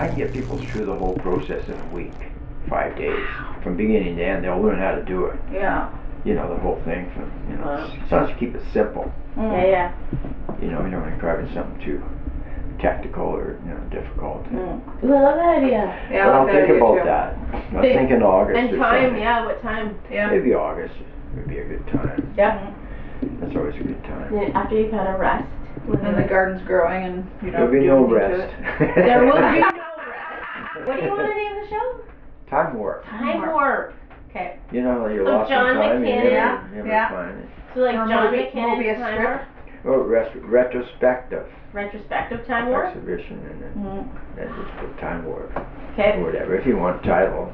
I can get people through the whole process in a week, 5 days, from beginning to end. They'll learn how to do it. Yeah. You know, the whole thing from, you know, sometimes you keep it simple. Yeah. You know, you don't want to carve in something too tactical or, you know, difficult. Ooh, I love that idea. Yeah, But I I'll like that think idea about too. that. I was thinking August And or time, something. yeah, what time? Yeah. Maybe August would be a good time. Yeah. That's always a good time. Then after you kind of rest. And the garden's growing and you There'll don't be do no anything to rest. it. There will be no rest. What do you want to name the show? Time warp. Time Warp. Okay. You know, you're So lost in John time and you McKinnon. never Yeah. find it. So like Or John Mobius McKinnon's Time strip. Warp. Oh, retrospective Retrospective Time Warp. exhibition and then just put time warp Okay. or whatever if you want a title.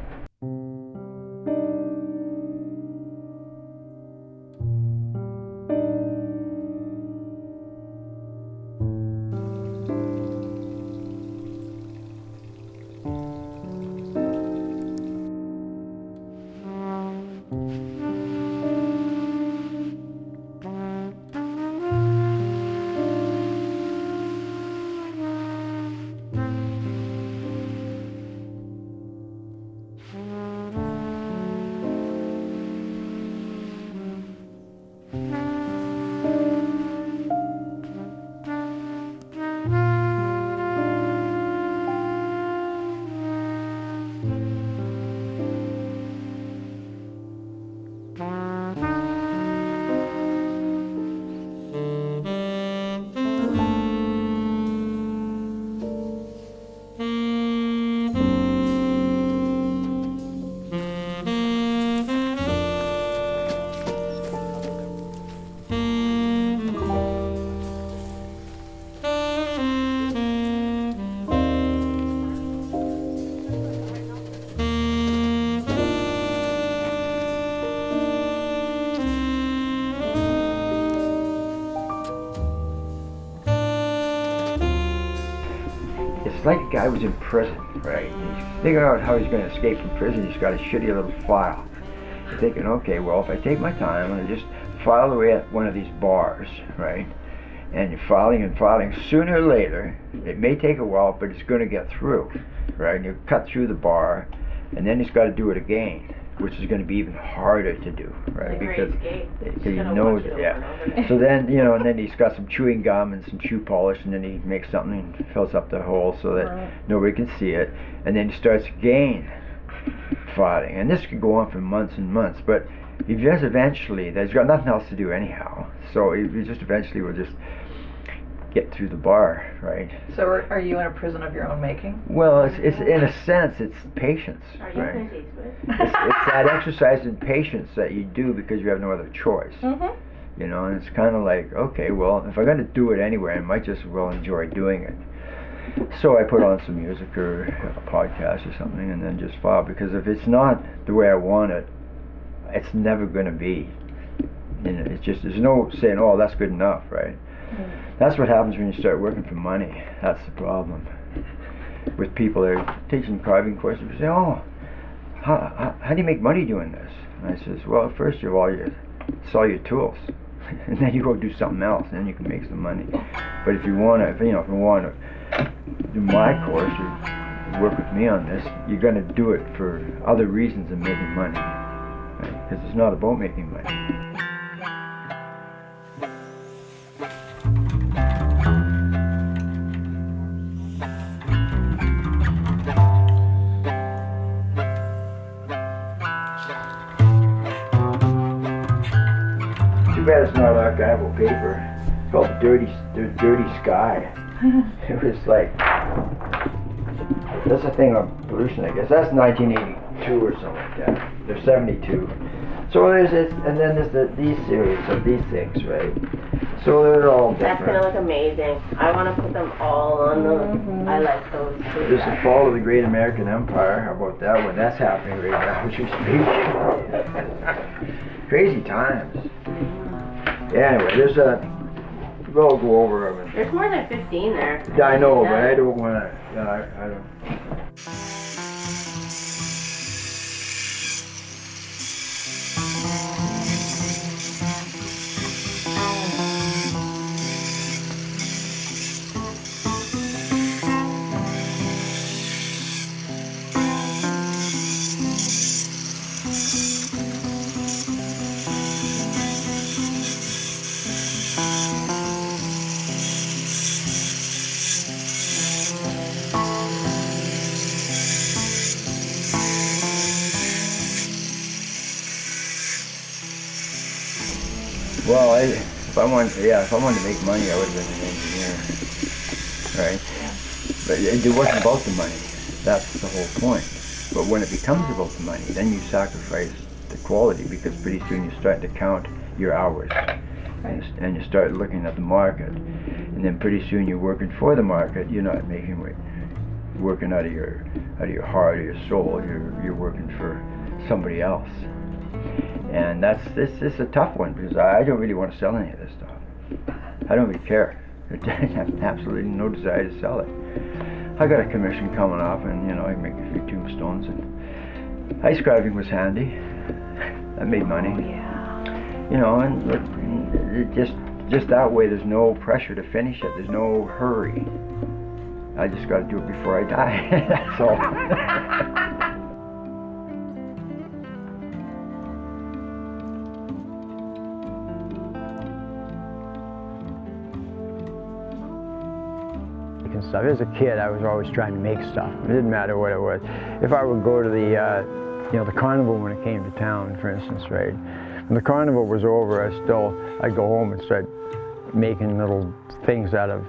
It's like a guy was in prison, right? He's figuring out how he's going to escape from prison. He's got a shitty little file. He's thinking, okay, well, if I take my time, I'm going to just file away at one of these bars, right? And you're filing and filing. Sooner or later, it may take a while, but it's going to get through, right? And you cut through the bar, and then he's got to do it again, which is going to be even harder to do, right? Like Because he gonna knows watch it it, over yeah. and over again. So then, you know, and then he's got some chewing gum and some shoe polish, and then he makes something and fills up the hole so that nobody can see it. And then he starts again filing. And this could go on for months and months, but he just eventually, there's got nothing else to do anyhow. So he just eventually will just get through the bar, right? So are you in a prison of your own making? Well, it's in a sense, it's patience, Are you right? Clint Eastwood? It's that exercise in patience that you do because you have no other choice. You know, and it's kind of like, okay, well, if I'm going to do it anyway, I might just well enjoy doing it. So I put on some music or a podcast or something and then just file, because if it's not the way I want it, it's never going to be. You know, it's just, there's no saying, oh, that's good enough, right? That's what happens when you start working for money. That's the problem. With people that are teaching carving courses, they say, oh, how do you make money doing this? And I says, well, first of all, you sell your tools. And then you go do something else, and then you can make some money. But if you want to, if you want to do my course or work with me on this, you're going to do it for other reasons than making money, right? Because it's not about making money. Too bad it's not archival paper. It's called the Dirty Sky. It was like, that's a thing on pollution, I guess. That's 1982 or something like that. They're 72. So there's this, and then there's these series of these things, right? So they're all That's different. gonna look amazing. I want to put them all on the. I like those too. There's the fall of the great American Empire. How about that one? That's happening right now as we speak. Crazy times. Yeah, anyway, there's we'll go over them. There's more than 15 there. Yeah, I know, but I don't want to. I don't. Well, if I wanted to make money, I would have been an engineer, right? But it wasn't about the money. That's the whole point. But when it becomes about the money, then you sacrifice the quality, because pretty soon you start to count your hours, and you start looking at the market, and then pretty soon you're working for the market. You're not working out of your heart or your soul. You're working for somebody else, and it's a tough one, because I don't really want to sell any of this stuff. I don't really care. I have absolutely no desire to sell it. I got a commission coming up, and I can make a few tombstones, and ice carving was handy. I made money. Oh, yeah. And it just that way. There's no pressure to finish it. There's no hurry. I just got to do it before I die. That's all. Stuff. As a kid, I was always trying to make stuff. It didn't matter what it was. If I would go to the carnival when it came to town, for instance, right? When the carnival was over, I'd go home and start making little things out of,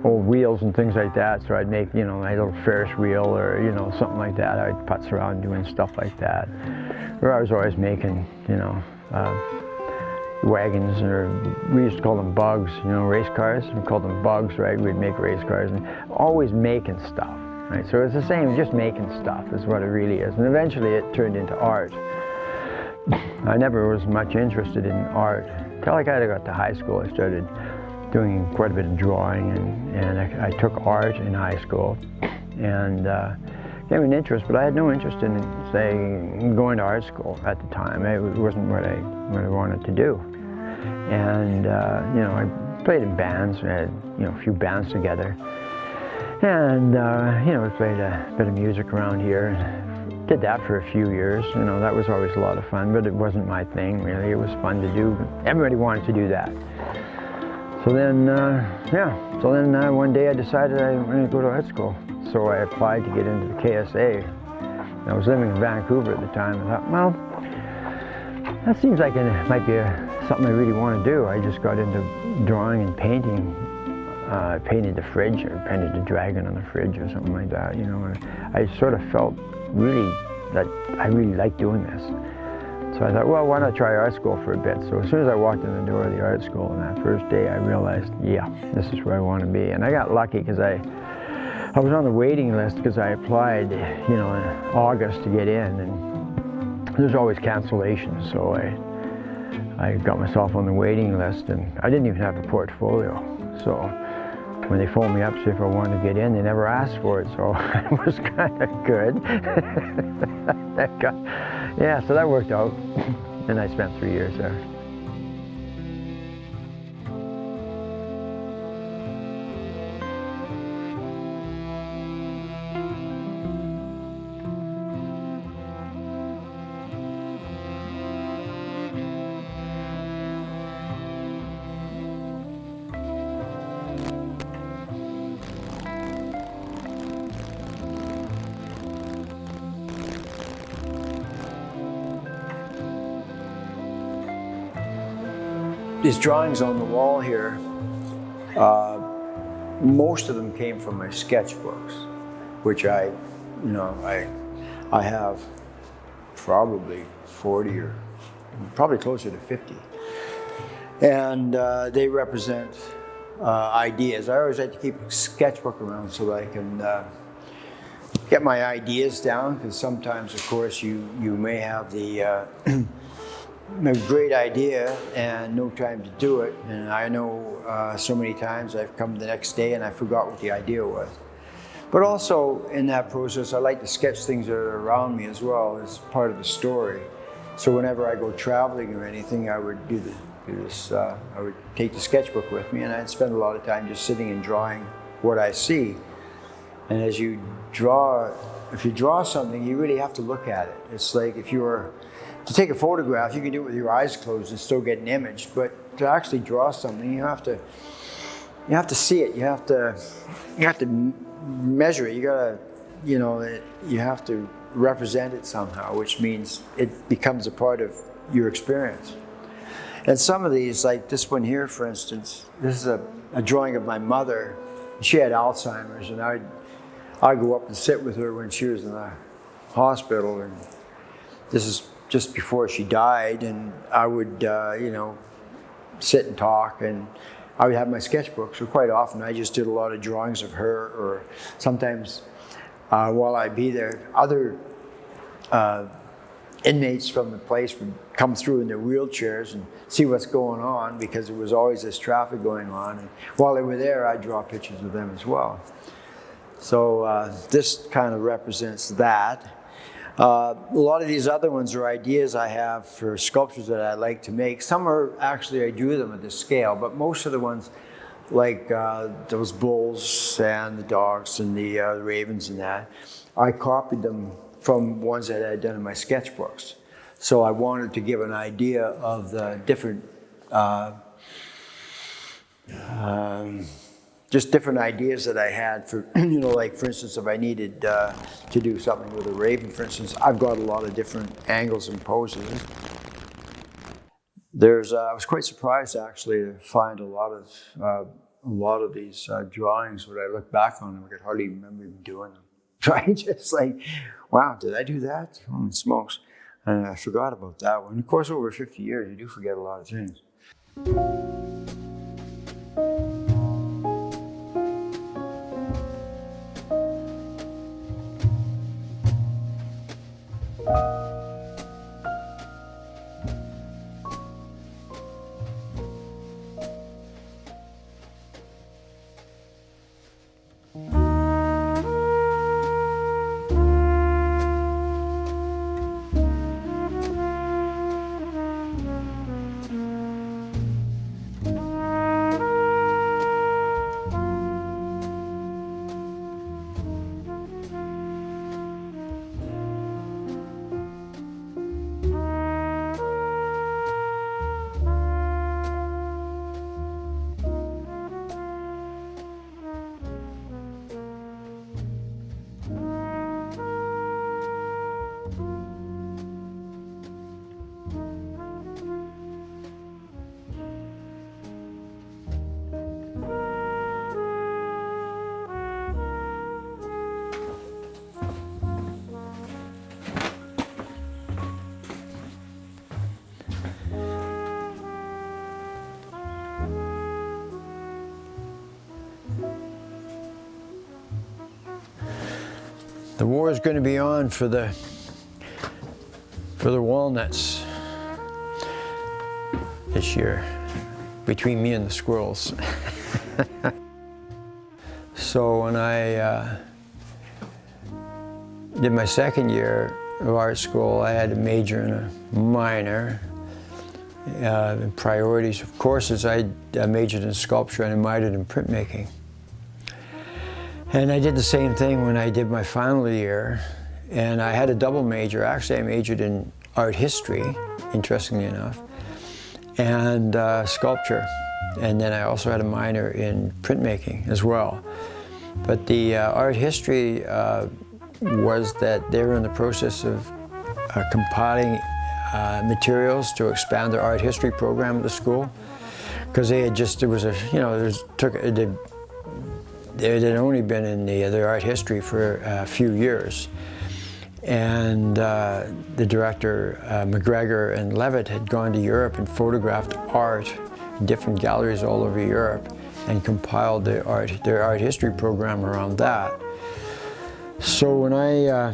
old wheels and things like that. So I'd make, my little Ferris wheel or, something like that. I'd putz around doing stuff like that. Or I was always making, wagons, or we used to call them bugs, race cars. We called them bugs, right? We'd make race cars, and always making stuff, right? So it's the same, just making stuff is what it really is. And eventually it turned into art. I never was much interested in art. Until I kind of got to high school, I started doing quite a bit of drawing, and I took art in high school, and gave me an interest, but I had no interest in, say, going to art school at the time. It wasn't what I wanted to do. And I played in bands. We had a few bands together, and we played a bit of music around here. Did that for a few years. That was always a lot of fun, but it wasn't my thing really. It was fun to do. Everybody wanted to do that. So then, one day I decided I wanted to go to art school. So I applied to get into the KSA. I was living in Vancouver at the time. I thought, well, that seems like it might be something I really want to do. I just got into drawing and painting. I painted the fridge, or painted the dragon on the fridge or something like that, And I sort of felt really that I really liked doing this. So I thought, well, why not try art school for a bit? So as soon as I walked in the door of the art school on that first day, I realized, yeah, this is where I want to be. And I got lucky because I was on the waiting list, because I applied, in August to get in, and there's always cancellations. So I got myself on the waiting list, and I didn't even have a portfolio. So when they phoned me up to see if I wanted to get in, they never asked for it, so it was kind of good. Yeah, so that worked out, and I spent 3 years there. These drawings on the wall here, most of them came from my sketchbooks, which I have probably 40 or probably closer to 50. And they represent ideas. I always like to keep a sketchbook around so that I can get my ideas down, because sometimes, of course, you may have the a great idea and no time to do it. And I know so many times I've come the next day and I forgot what the idea was. But also in that process, I like to sketch things that are around me as well as part of the story. So whenever I go traveling or anything, I would do this. I would take the sketchbook with me, and I'd spend a lot of time just sitting and drawing what I see. And as you draw, if you draw something, you really have to look at it. It's like if you were to take a photograph, you can do it with your eyes closed and still get an image. But to actually draw something, you have to see it. You have to measure it. You have to represent it somehow, which means it becomes a part of your experience. And some of these, like this one here, for instance, this is a drawing of my mother. She had Alzheimer's, and I'd go up and sit with her when she was in the hospital. And this is just before she died, and I would, you know, sit and talk, and I would have my sketchbook. So quite often I just did a lot of drawings of her, or sometimes while I'd be there, other inmates from the place would come through in their wheelchairs and see what's going on, because there was always this traffic going on. And while they were there, I'd draw pictures of them as well. So this kind of represents that. A lot of these other ones are ideas I have for sculptures that I like to make. Some are actually, I drew them at this scale, but most of the ones, like those bulls and the dogs and the ravens and that, I copied them from ones that I had done in my sketchbooks. So I wanted to give an idea of the different, just different ideas that I had for, you know, like for instance, if I needed to do something with a raven, for instance, I've got a lot of different angles and poses. I was quite surprised actually to find a lot of these drawings. When I look back on them, I could hardly remember even doing them. So I just like, wow, did I do that? Holy smokes. And I forgot about that one. Of course, over 50 years, you do forget a lot of things. The war is going to be on for the walnuts this year, between me and the squirrels. So when I did my second year of art school, I had a major and a minor. In priorities of courses, I majored in sculpture and I minored in printmaking. And I did the same thing when I did my final year, and I had a double major. Actually, I majored in art history, interestingly enough, and sculpture. And then I also had a minor in printmaking as well. But the art history was that they were in the process of compiling materials to expand their art history program at the school, because they had just, there was a, you know, they had only been in the art history for a few years. And the director, McGregor and Levitt, had gone to Europe and photographed art in different galleries all over Europe and compiled their art history program around that. So when I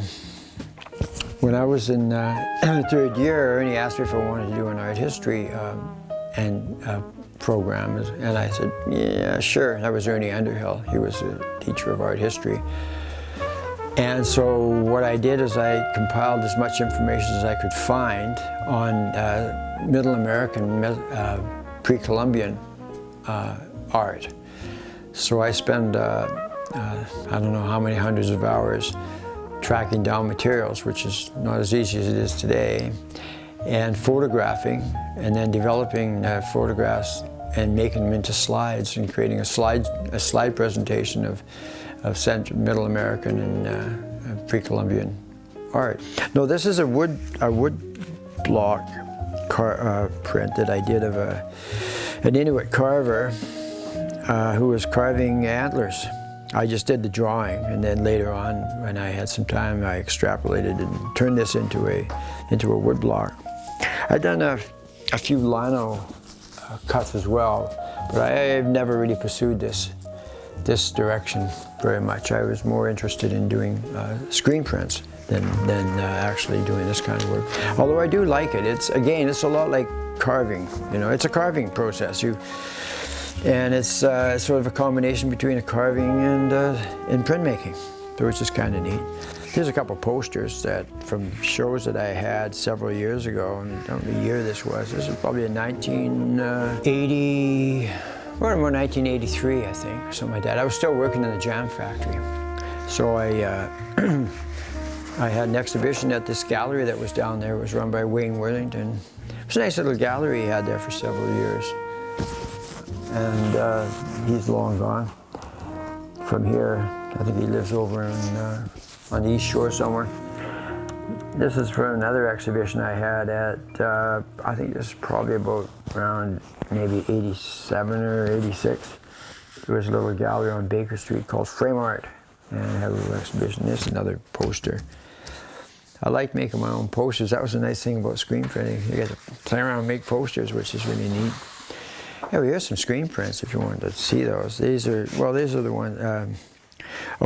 was in the third year, Ernie asked me if I wanted to do an art history program, and I said, yeah, sure. That was Ernie Underhill. He was a teacher of art history. And so what I did is I compiled as much information as I could find on Middle American, pre-Columbian art. So I spent, I don't know how many hundreds of hours tracking down materials, which is not as easy as it is today, and photographing, and then developing photographs and making them into slides and creating a slide presentation of Middle American and pre-Columbian art. No, this is a wood block print that I did of an Inuit carver who was carving antlers. I just did the drawing, and then later on, when I had some time, I extrapolated and turned this into a wood block. I've done a few lino cuts as well, but I've never really pursued this direction very much. I was more interested in doing screen prints than actually doing this kind of work. Although I do like it. It's a lot like carving. You know, it's a carving process. And it's sort of a combination between a carving and printmaking, which is kind of neat. Here's a couple posters from shows that I had several years ago, and I don't know the year this was. This is probably in 1980, or more 1983, I think, or something like that. I was still working in the jam factory. So I had an exhibition at this gallery that was down there. It was run by Wayne Worthington. It was a nice little gallery he had there for several years. And he's long gone from here. I think he lives over on the East Shore somewhere. This is for another exhibition I had at, I think this is probably about around maybe 87 or 86. There was a little gallery on Baker Street called Frame Art, and I had a little exhibition. This is another poster. I like making my own posters. That was a nice thing about screen printing. You get to play around and make posters, which is really neat. Yeah, well, here's some screen prints if you wanted to see those. These are the ones, a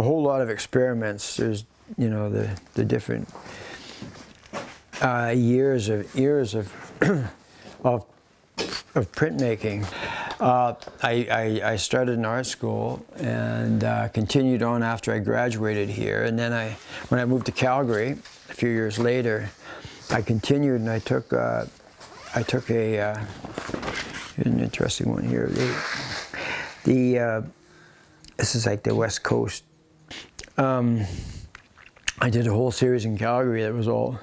whole lot of experiments. There's, you know, the different years of printmaking. I started in art school and continued on after I graduated here. And then when I moved to Calgary a few years later, I continued and I took an interesting one here. This is like the West Coast. I did a whole series in Calgary that was all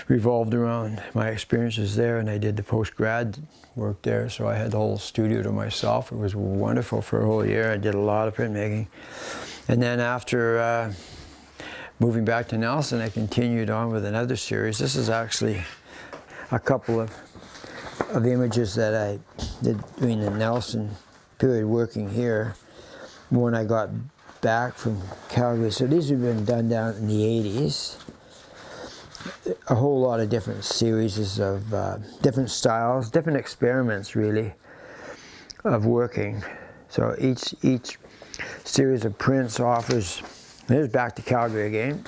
revolved around my experiences there, and I did the post-grad work there, so I had the whole studio to myself. It was wonderful for a whole year. I did a lot of printmaking. And then after moving back to Nelson, I continued on with another series. This is actually a couple of images that I did during the Nelson period working here when I got back from Calgary. So these have been done down in the 80s. A whole lot of different series of different styles, different experiments really of working. So each series of prints offers, here's back to Calgary again.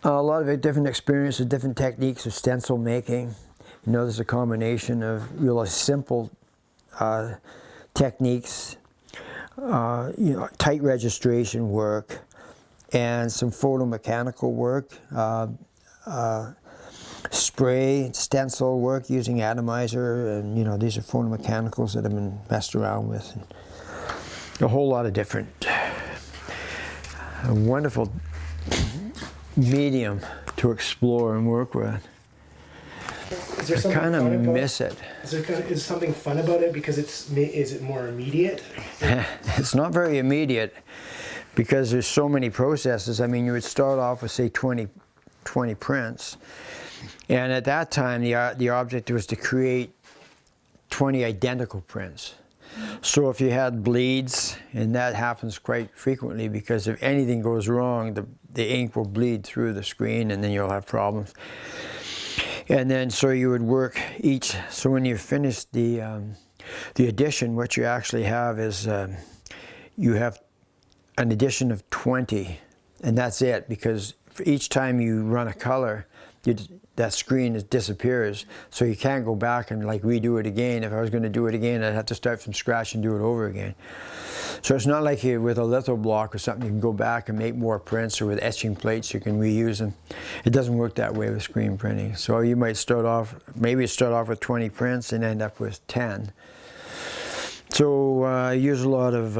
A lot of different experiences, different techniques of stencil making. You know, there's a combination of really simple techniques, you know, tight registration work, and some photomechanical work, spray, stencil work using atomizer, and you know, these are photomechanicals that have been messed around with. And a whole lot of different, a wonderful medium to explore and work with. Is there I kind of miss it. Is something fun about it because is it more immediate? It's not very immediate because there's so many processes. I mean, you would start off with say 20 prints, and at that time the object was to create 20 identical prints. So if you had bleeds, and that happens quite frequently because if anything goes wrong, the ink will bleed through the screen and then you'll have problems. And then so you would work each, so when you finish the addition, what you actually have is you have an addition of 20, and that's it, because for each time you run a color, that screen disappears, so you can't go back and like redo it again. If I was going to do it again, I'd have to start from scratch and do it over again. So it's not like you, with a litho block or something, you can go back and make more prints, or with etching plates you can reuse them. It doesn't work that way with screen printing. So you might start off with 20 prints and end up with 10. So I use a lot of,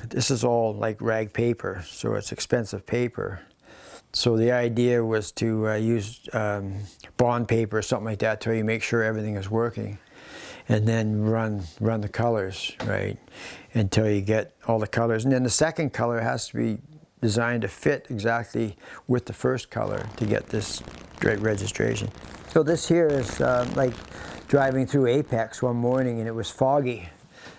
this is all like rag paper, so it's expensive paper. So the idea was to use bond paper or something like that till you make sure everything is working, and then run the colors, right, until you get all the colors. And then the second color has to be designed to fit exactly with the first color to get this great registration. So this here is like driving through Apex one morning, and it was foggy,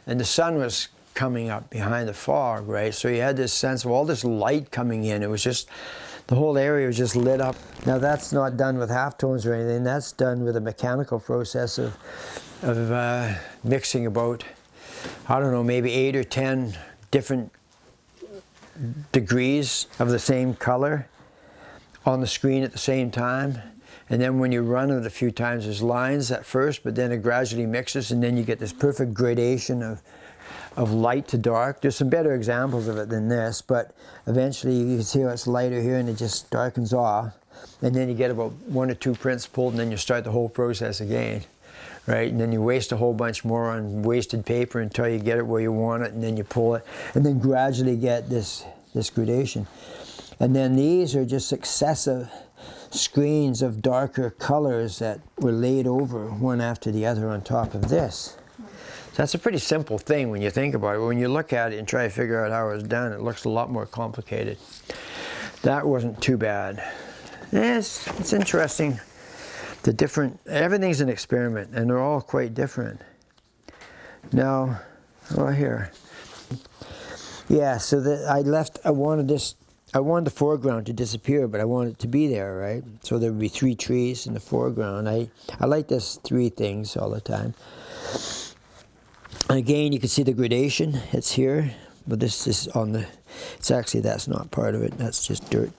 and the sun was coming up behind the fog, right? So you had this sense of all this light coming in. It was just, the whole area was just lit up. Now that's not done with halftones or anything. That's done with a mechanical process of mixing about, I don't know, maybe 8 or 10 different degrees of the same color on the screen at the same time. And then when you run it a few times, there's lines at first, but then it gradually mixes, and then you get this perfect gradation of light to dark. There's some better examples of it than this, but eventually you can see how it's lighter here and it just darkens off. And then you get about 1 or 2 prints pulled, and then you start the whole process again, right? And then you waste a whole bunch more on wasted paper until you get it where you want it, and then you pull it, and then gradually get this gradation. And then these are just successive screens of darker colors that were laid over one after the other on top of this. So that's a pretty simple thing when you think about it. When you look at it and try to figure out how it was done, it looks a lot more complicated. That wasn't too bad. It's interesting. The different, everything's an experiment, and they're all quite different. Now, here. Yeah, so I wanted the foreground to disappear, but I wanted it to be there, right? So there would be 3 trees in the foreground. I like this 3 things all the time. And again, you can see the gradation. It's here, but this is on the, it's actually, that's not part of it. That's just dirt.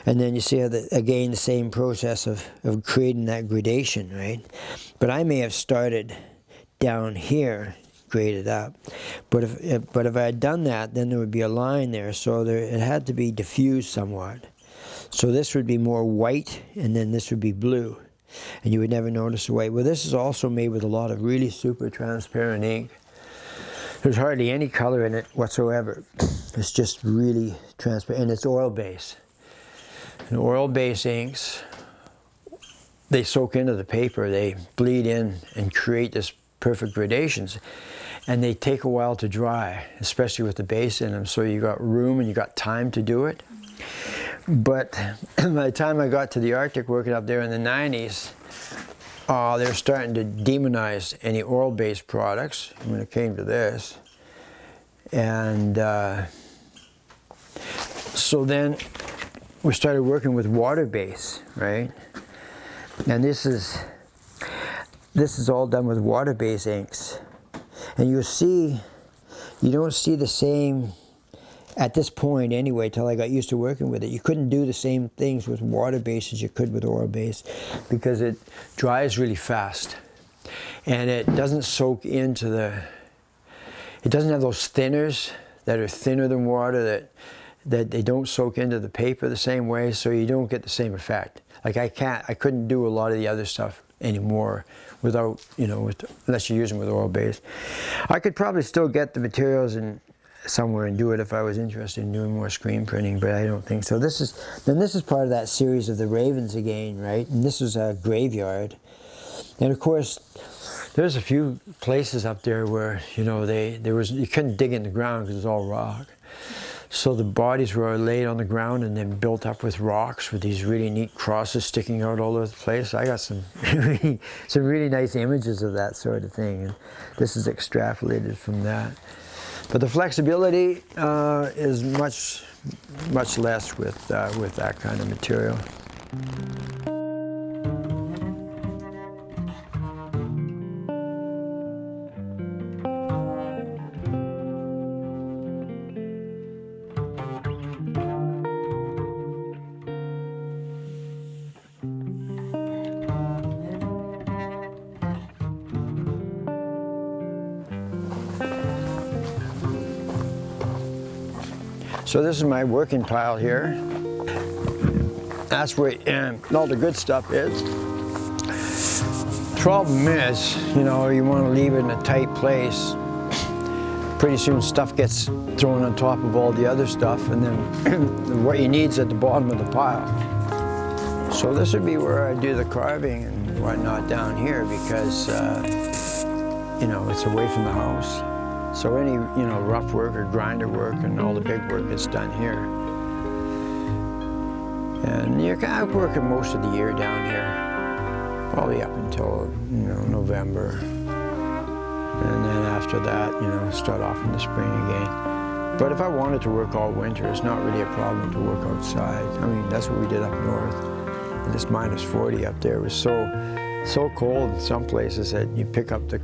And then you see how, again, the same process of creating that gradation, right? But I may have started down here, graded up. But if I had done that, then there would be a line there. So it had to be diffused somewhat. So this would be more white, and then this would be blue. And you would never notice the white. Well, this is also made with a lot of really super transparent ink. There's hardly any color in it whatsoever. It's just really transparent, and it's oil-based. And oil-based inks, they soak into the paper, they bleed in and create this perfect gradations. And they take a while to dry, especially with the base in them, so you got room and you got time to do it. But by the time I got to the Arctic working up there in the 90s, they were starting to demonize any oil-based products when it came to this. And so then we started working with water-based, right? And this is all done with water-based inks. And you see, you don't see the same, at this point anyway, till I got used to working with it, you couldn't do the same things with water-based as you could with oil-based, because it dries really fast. And it doesn't soak into it doesn't have those thinners that are thinner than water, that they don't soak into the paper the same way, so you don't get the same effect. Like I couldn't do a lot of the other stuff anymore without, unless you're using with oil-based. I could probably still get the materials somewhere and do it if I was interested in doing more screen printing, but I don't think so. This is part of that series of the Ravens again, right? And this was a graveyard. And of course, there's a few places up there where, you couldn't dig in the ground because it's all rock. So the bodies were laid on the ground and then built up with rocks with these really neat crosses sticking out all over the place. I got some really nice images of that sort of thing, and this is extrapolated from that. But the flexibility is much less with that kind of material. So this is my working pile here. That's where all the good stuff is. Problem is, you want to leave it in a tight place. Pretty soon stuff gets thrown on top of all the other stuff, and then what you need is at the bottom of the pile. So this would be where I do the carving and whatnot down here, because it's away from the house. So any, rough work or grinder work and all the big work gets done here. And you're kind of working most of the year down here. probably up until, you know, November. And then after that, you know, start off in the spring again. But if I wanted to work all winter, it's not really a problem to work outside. I mean, that's what we did up north. And it's -40 up there. It was so cold in some places that you pick up the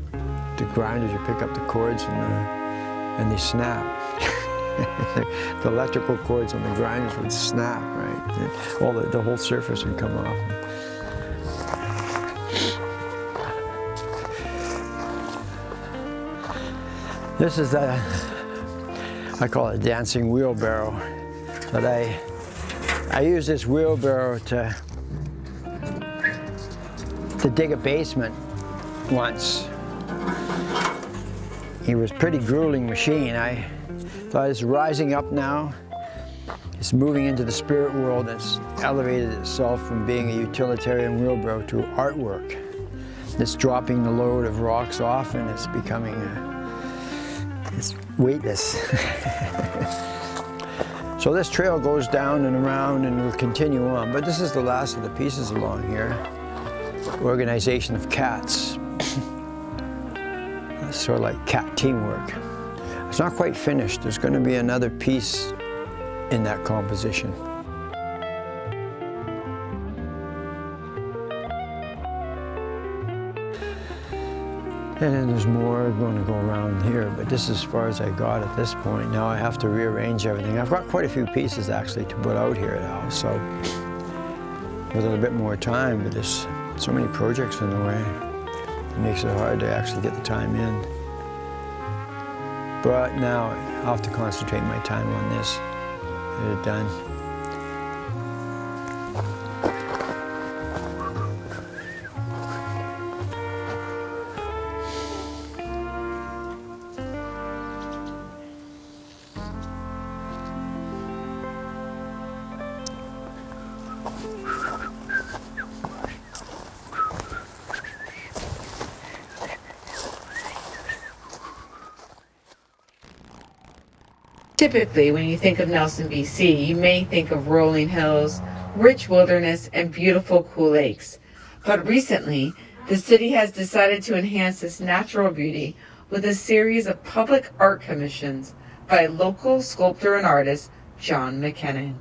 grinders, you pick up the cords and they snap. The electrical cords on the grinders would snap, right? And the whole surface would come off. This is I call it a dancing wheelbarrow. But I use this wheelbarrow to dig a basement once. It was a pretty grueling machine. I thought it's rising up now. It's moving into the spirit world. It's elevated itself from being a utilitarian wheelbarrow to artwork. It's dropping the load of rocks off and it's becoming it's weightless. So this trail goes down and around and will continue on, but this is the last of the pieces along here. Organization of cats. Sort of like cat teamwork. It's not quite finished. There's going to be another piece in that composition. And then there's more going to go around here, but this is as far as I got at this point. Now I have to rearrange everything. I've got quite a few pieces actually to put out here now, so with a little bit more time, but there's so many projects in the way. It makes it hard to actually get the time in. But now I'll have to concentrate my time on this, get it done. Typically, when you think of Nelson, BC, you may think of rolling hills, rich wilderness, and beautiful cool lakes. But recently, the city has decided to enhance this natural beauty with a series of public art commissions by local sculptor and artist John McKinnon.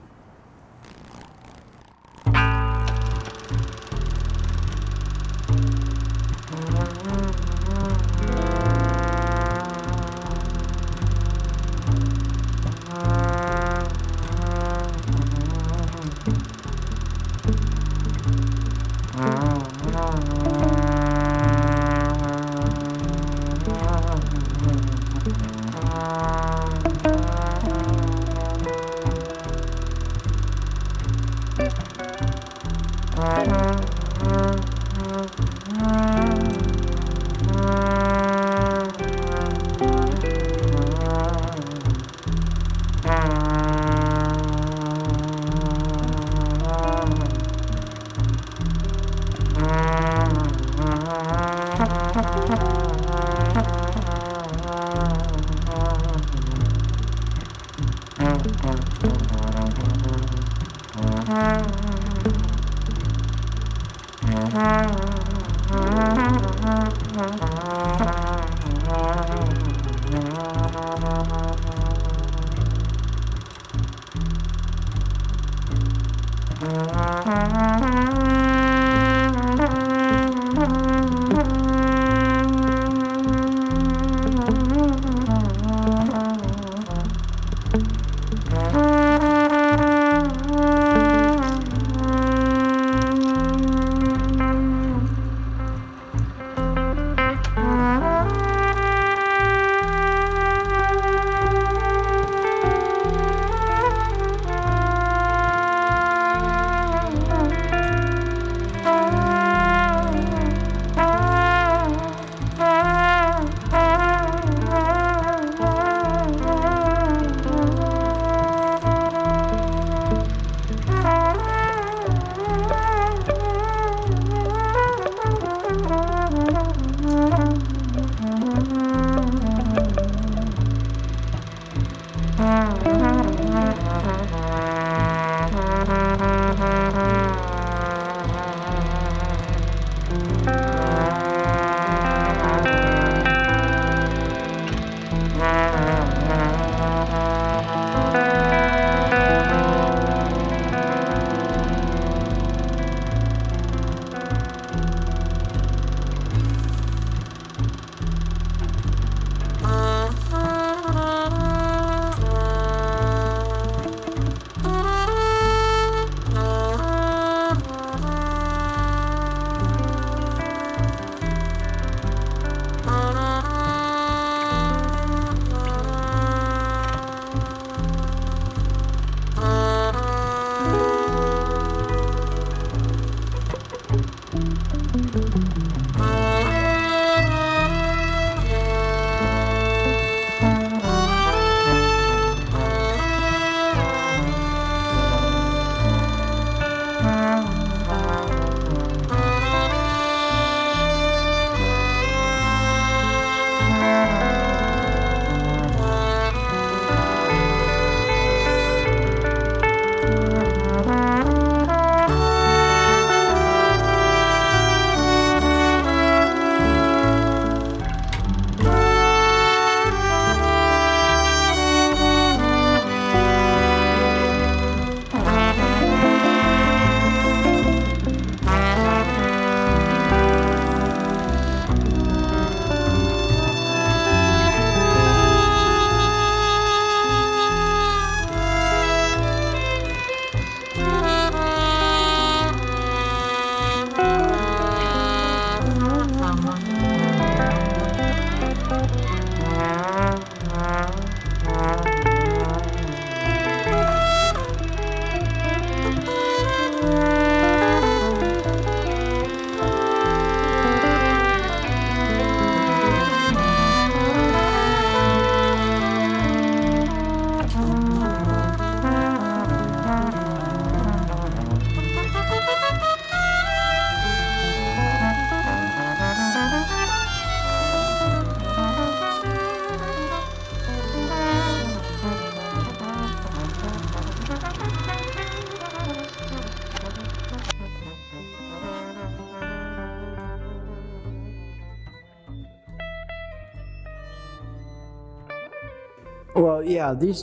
Well, yeah, these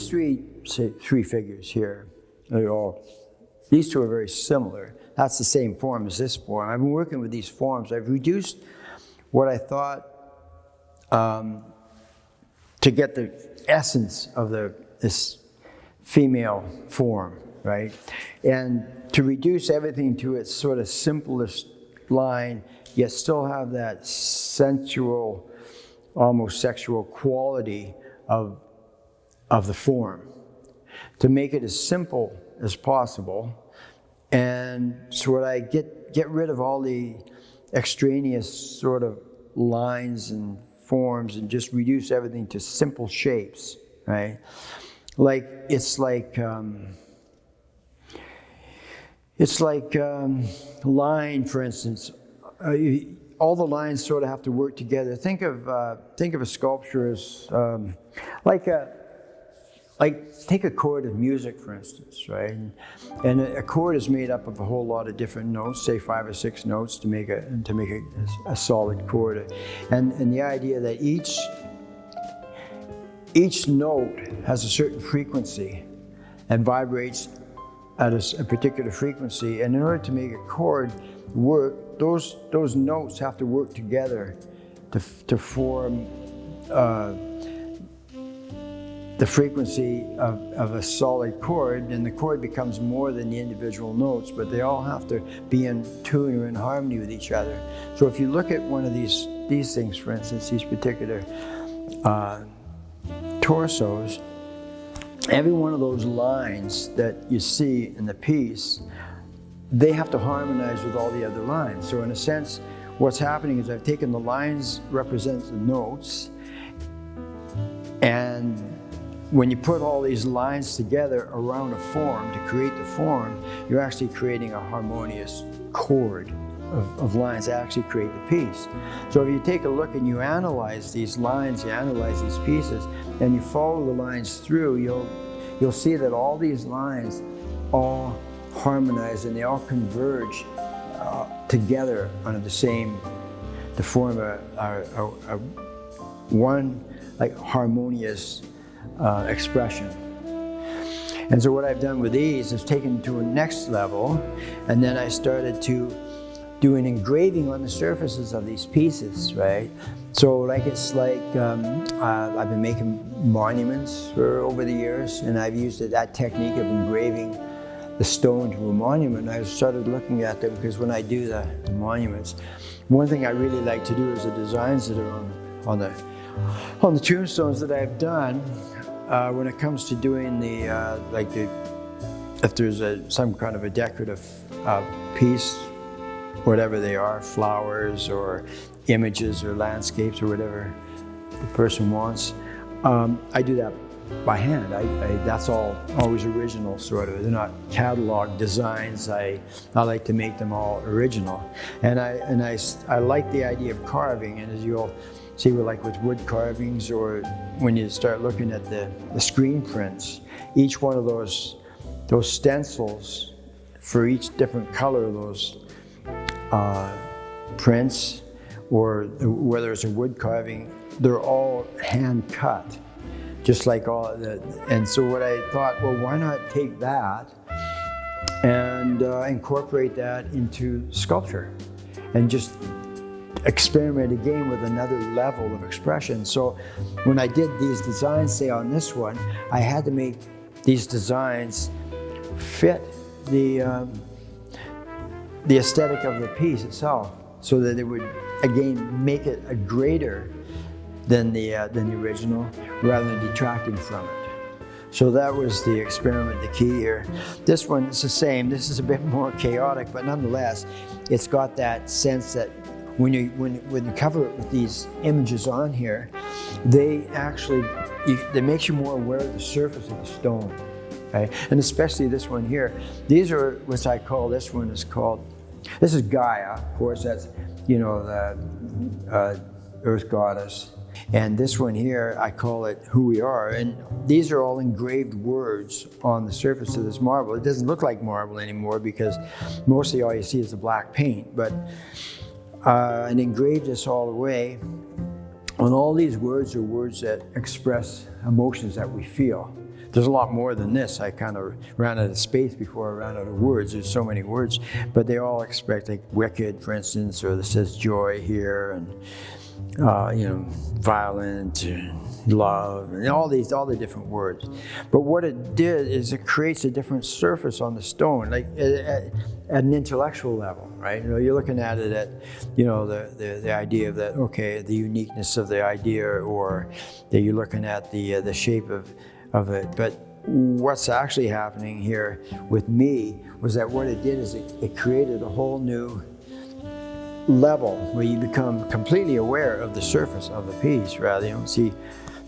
three figures here, these two are very similar. That's the same form as this form. I've been working with these forms. I've reduced what I thought to get the essence of this female form, right? And to reduce everything to its sort of simplest line, yet still have that sensual, almost sexual quality of the form, to make it as simple as possible. And so what I get rid of all the extraneous sort of lines and forms and just reduce everything to simple shapes, right? It's like line, for instance. All the lines sort of have to work together. Think of a sculpture as take a chord of music, for instance, right? And a chord is made up of a whole lot of different notes, say 5 or 6 notes to make a solid chord. And the idea that each note has a certain frequency and vibrates at a particular frequency. And in order to make a chord work, those notes have to work together to form the frequency of a solid chord, and the chord becomes more than the individual notes, but they all have to be in tune or in harmony with each other. So if you look at one of these things, for instance, these particular torsos, every one of those lines that you see in the piece, they have to harmonize with all the other lines. So in a sense, what's happening is I've taken the lines represent the notes, and when you put all these lines together around a form to create the form, you're actually creating a harmonious chord of lines that actually create the piece. So if you take a look and you analyze these lines, you analyze these pieces, and you follow the lines through, you'll see that all these lines all harmonize and they all converge together under to form a one harmonious expression. And so what I've done with these is taken it to a next level, and then I started to do an engraving on the surfaces of these pieces, right? So I've been making monuments for over the years, and I've used that technique of engraving the stone to a monument. I started looking at them because when I do the monuments, one thing I really like to do is the designs that are on the tombstones that I've done. When it comes to doing if there's some kind of a decorative piece, whatever they are, flowers or images or landscapes or whatever the person wants, I do that by hand. That's always original, sort of. They're not catalog designs. I like to make them all original, and I like the idea of carving. And as you'll see, with wood carvings, or when you start looking at the screen prints, each one of those stencils for each different color of those prints, or whether it's a wood carving, they're all hand cut, just like all the. And so what I thought, well, why not take that and incorporate that into sculpture, and just experiment again with another level of expression. So when I did these designs, say on this one, I had to make these designs fit the aesthetic of the piece itself, so that it would again, make it a greater than the original, rather than detracting from it. So that was the experiment, the key here. This one is the same. This is a bit more chaotic, but nonetheless, it's got that sense that when you cover it with these images on here, they actually, it makes you more aware of the surface of the stone. Okay? And especially this one here. These are what I call, this one is called, this is Gaia, of course, that's, you know, the earth goddess. And this one here, I call it Who We Are. And these are all engraved words on the surface of this marble. It doesn't look like marble anymore because mostly all you see is the black paint. But and engraved this all the way. And all these words are words that express emotions that we feel. There's a lot more than this. I kind of ran out of space before I ran out of words. There's so many words, but they all express, like wicked, for instance, or this says joy here, and you know, violent, love, and all the different words. But what it did is it creates a different surface on the stone, like at an intellectual level, right? You know, you're looking at it at, you know, the idea of that, okay, the uniqueness of the idea, or that you're looking at the shape of it. But what's actually happening here with me was that what it did is it created a whole new level where you become completely aware of the surface of the piece, rather you don't see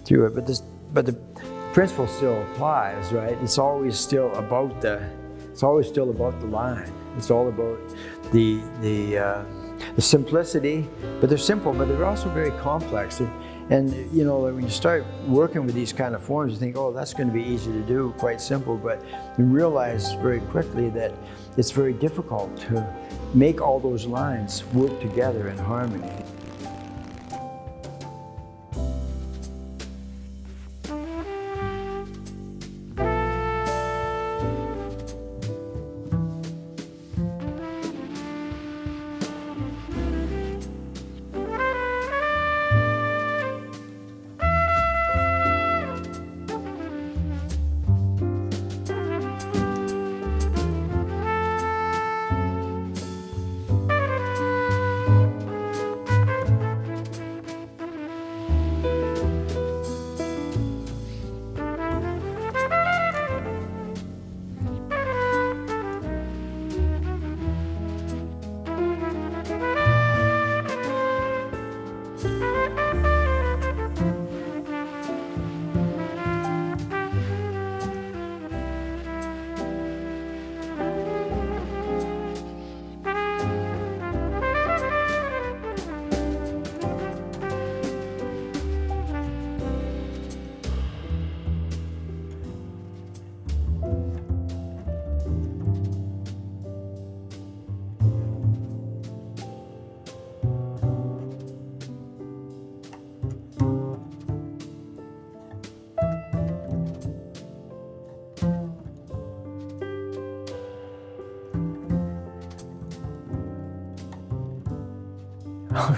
through it. But the principle still applies, right? It's always still about the line. It's all about the simplicity. But they're simple, but they're also very complex. And you know, when you start working with these kind of forms, you think, oh, that's going to be easy to do, quite simple. But you realize very quickly that it's very difficult to make all those lines work together in harmony.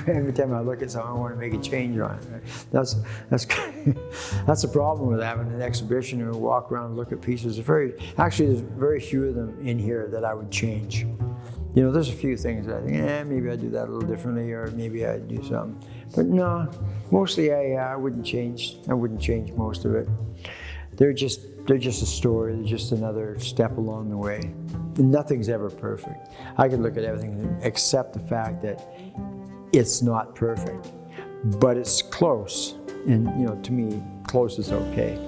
Every time I look at something, I want to make a change on it. That's that's the problem with having an exhibition or walk around and look at pieces. Actually, there's very few of them in here that I would change. You know, there's a few things that I think, maybe I'd do that a little differently, or maybe I'd do something. But no, mostly I wouldn't change. I wouldn't change most of it. They're just a story. They're just another step along the way. Nothing's ever perfect. I could look at everything except the fact that it's not perfect, but it's close. And you know, to me, close is okay.